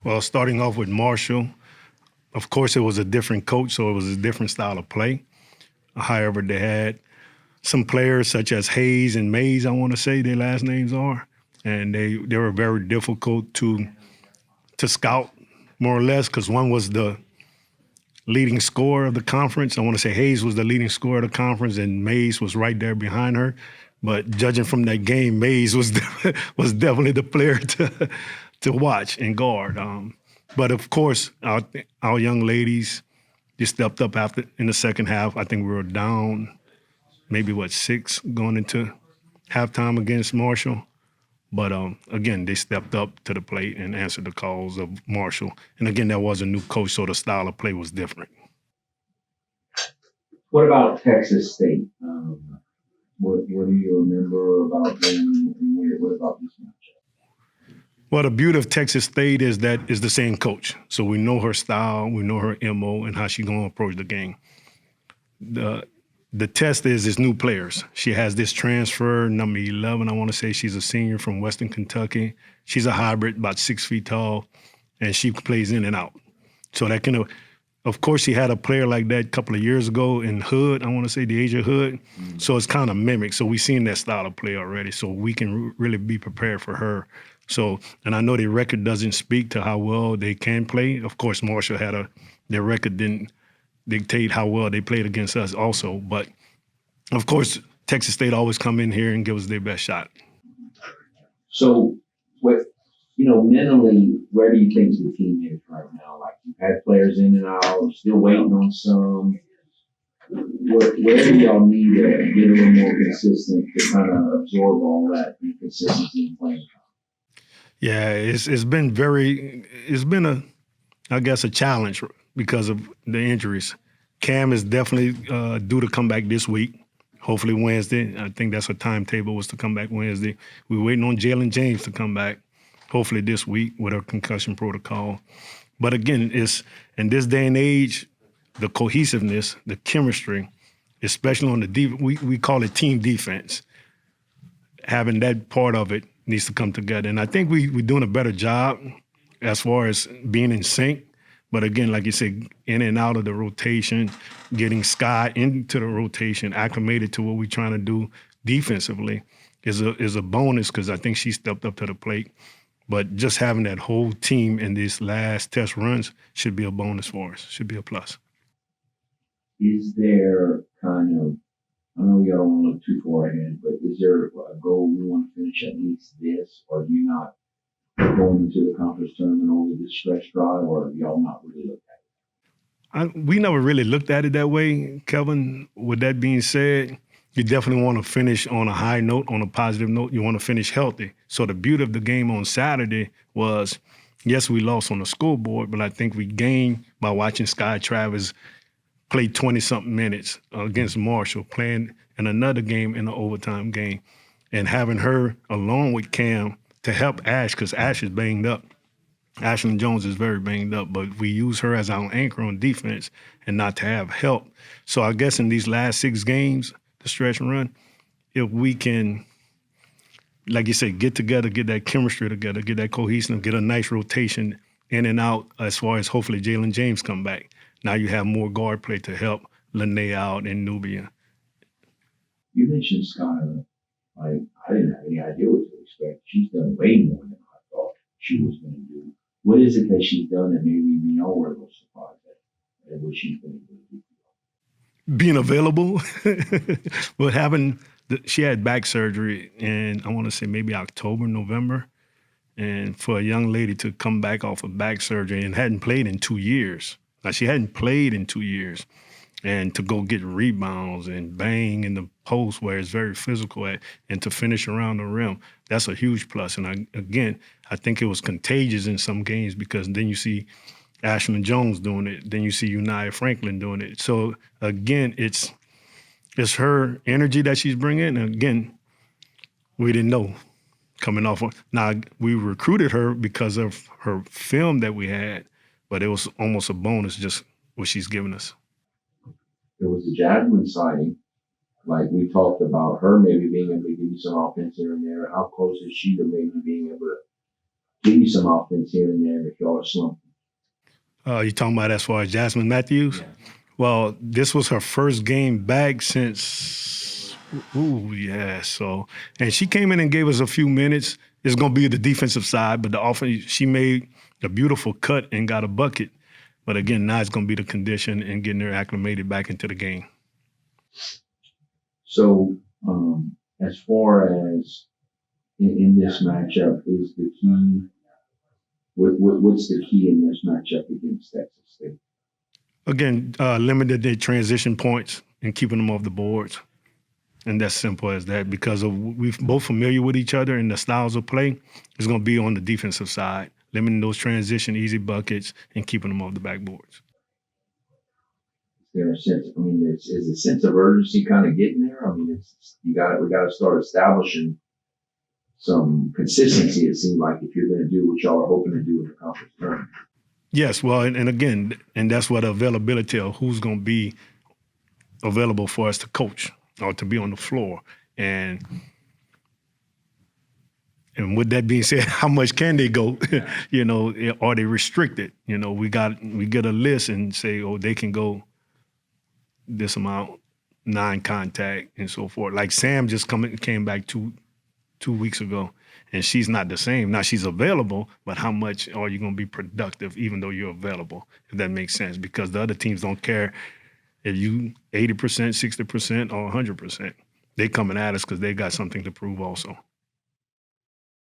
Well, starting off with Marshall, of course, it was a different coach, so it was a different style of play. However, they had some players such as Hayes and Mays, I want to say their last names are, and they were very difficult to scout more or less because one was the leading scorer of the conference. I want to say Hayes was the leading scorer of the conference, and Mays was right there behind her. But judging from that game, Mays was was definitely the player to watch and guard. But of course, our young ladies just stepped up after in the second half. I think we were down maybe six going into halftime against Marshall. But again, they stepped up to the plate and answered the calls of Marshall. And again, that was a new coach, so the style of play was different. What about Texas State? What do you remember about them, and what about this matchup? Well, the beauty of Texas State is that it's the same coach. So we know her style, we know her MO, and how she's going to approach the game. The the test is new players. She has this transfer, number 11, I want to say. She's a senior from Western Kentucky. She's a hybrid, about 6 feet tall, and she plays in and out. So that can, of course, she had a player like that a couple of years ago in Hood, I want to say the Asia Hood. So it's kind of mimicked. So we've seen that style of play already. So we can really be prepared for her. So, and I know their record doesn't speak to how well they can play. Of course, Marshall their record didn't dictate how well they played against us also. But of course, Texas State always come in here and give us their best shot. So, what mentally, where do you think the team is right now? Like you've had players in and out, you're still waiting on some. Where do y'all need to get a little more consistent to kind of absorb all that inconsistency in playing? Yeah, it's been a I guess a challenge because of the injuries. Cam is definitely due to come back this week. Hopefully Wednesday. I think that's her timetable was to come back Wednesday. We're waiting on Jalen James to come back. Hopefully this week with her concussion protocol. But again, it's in this day and age, the cohesiveness, the chemistry, especially on the we call it team defense. Having that part of it needs to come together. And I think we're doing a better job as far as being in sync. But again, like you said, in and out of the rotation, getting Sky into the rotation, acclimated to what we're trying to do defensively is a bonus because I think she stepped up to the plate. But just having that whole team in these last test runs should be a bonus for us, should be a plus. Is there kind of, I know y'all don't want to look too far ahead, but is there a goal we want to finish at least this, or do you not going into the conference tournament over this stretch drive, or y'all not really look at We never really looked at it that way, Kevin. With that being said, you definitely want to finish on a high note, on a positive note. You want to finish healthy. So the beauty of the game on Saturday was, yes, we lost on the scoreboard, but I think we gained by watching Sky Travis play 20-something minutes against Marshall, playing in another game in the overtime game, and having her along with Cam to help Ash because Ash is banged up. Ashlyn Jones is very banged up, but we use her as our anchor on defense and not to have help. So I guess in these last 6 games, the stretch and run, if we can, like you say, get together, get that chemistry together, get that cohesion, get a nice rotation in and out as far as hopefully Jalen James come back. Now you have more guard play to help Lene out and Nubia. You mentioned Skylar. Like, I didn't have any idea what to expect. She's done way more than I thought she was going to do. What is it that she's done that maybe we know we're a little surprised at what she's been able to do? Being available, what happened, she had back surgery in, I want to say maybe October, November. And for a young lady to come back off of back surgery and hadn't played in 2 years. Now, she hadn't played in 2 years. And to go get rebounds and bang in the post where it's very physical at, and to finish around the rim, that's a huge plus. And I think it was contagious in some games because then you see Ashlyn Jones doing it, then you see United Franklin doing it. So again, it's her energy that she's bringing. And again, we didn't know coming off. Now, we recruited her because of her film that we had, but it was almost a bonus just what she's given us. There was the Jasmine signing. Like we talked about her maybe being able to give you some offense here and there. How close is she to maybe being able to give you some offense here and there if y'all are slumping. You talking about as far as Jasmine Matthews? Yeah. Well, this was her first game back since, yeah. So, and she came in and gave us a few minutes. It's going to be the defensive side, but the offense, she made a beautiful cut and got a bucket. But again, now it's going to be the condition and getting her acclimated back into the game. So, as far as in this matchup, is the key? What's the key in this matchup against Texas State? Again, limited their transition points and keeping them off the boards. And that's simple as that because we're both familiar with each other and the styles of play is going to be on the defensive side, limiting those transition easy buckets and keeping them off the backboards. Is there a sense? I mean, is a sense of urgency kind of getting there? I mean, we got to start establishing some consistency. It seems like if you're going to do what y'all are hoping to do in the conference tournament. Yes, well, and again, and that's what availability of who's going to be available for us to coach or to be on the floor. And with that being said, how much can they go? You know, are they restricted? You know, we get a list and say, oh, they can go this amount, non-contact and so forth. Like Sam just came back two weeks ago, and she's not the same. Now she's available, but how much are you going to be productive even though you're available, if that makes sense? Because the other teams don't care if you 80%, 60%, or 100%. They coming at us because they got something to prove also.